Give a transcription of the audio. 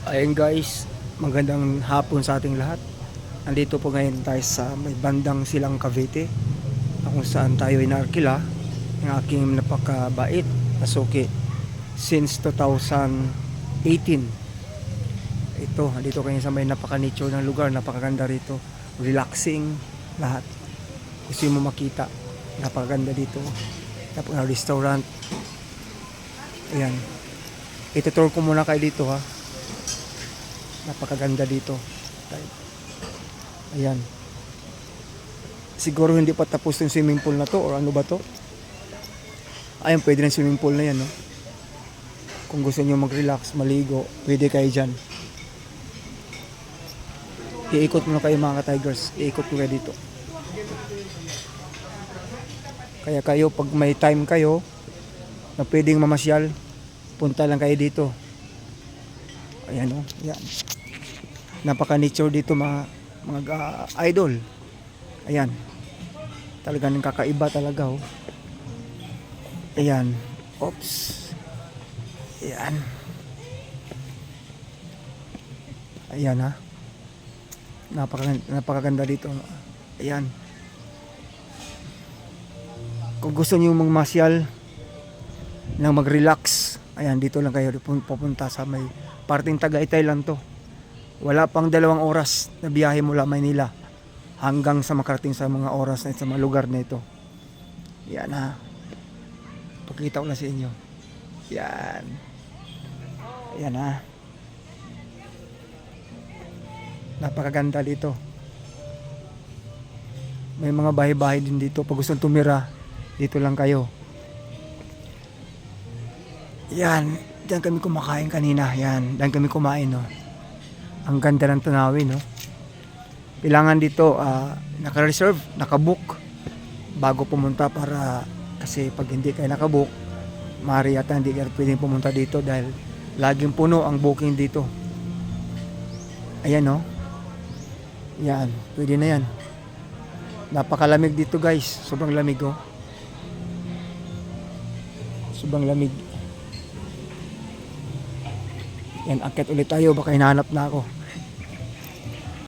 Ayun guys, magandang hapon sa ating lahat. Nandito po ngayon tayo sa may bandang Silang Cavite, na kung saan tayo ay naarkila ng aking napakabait na suki since 2018. Ito, nandito kayo sa may napaka-nature ng lugar, napakaganda rito, relaxing lahat. Gusto mo makita, napakaganda dito, napaka-restaurant. Ayan, itutur ko muna kayo dito ha. Napakaganda dito. Ayan. Siguro hindi pa tapos yung swimming pool na to or ano ba to? Ayun, pwede na swimming pool na yan, no? Kung gusto niyo mag-relax, maligo, pwede kayo dyan. Iikot muna kayo mga ka-tigers. Iikot ko kayo dito. Kaya kayo, pag may time kayo na pwedeng mamasyal, punta lang kayo dito. Ayan, oh. Ayan. Napaka-nature dito mga idol. Ayan. Talagang kakaiba talaga, oh. Ayan. Oops. Ayan. Ayan, ha. Napakaganda dito. Ayan. Kung gusto niyo magmasyal nang mag-relax, ayan, dito lang kayo pupunta sa may parting Tagaytay lang to. Wala pang 2 oras na biyahe mula Maynila hanggang sa makarating sa mga oras na sa mga lugar na ito. Yan ha. Pakita ko lang sa inyo. Yan. Yan ha. Napakaganda dito. May mga bahay-bahay din dito. Pag gusto tumira, dito lang kayo. Yan. Diyan kami kumakain kanina. Yan. Diyan kami kumain, no. Ang ganda ng tanawin, no. Kailangan dito naka-reserve, naka-book bago pumunta, para kasi pag hindi kayo naka-book, maaari yata hindi kayo pwedeng pumunta dito dahil laging puno ang booking dito. Ayan, no. Yan, pwede na yan. Napakalamig dito, guys. Sobrang lamig, oh. Sobrang lamig. Yan, akit ulit tayo, baka hinahanap na ako.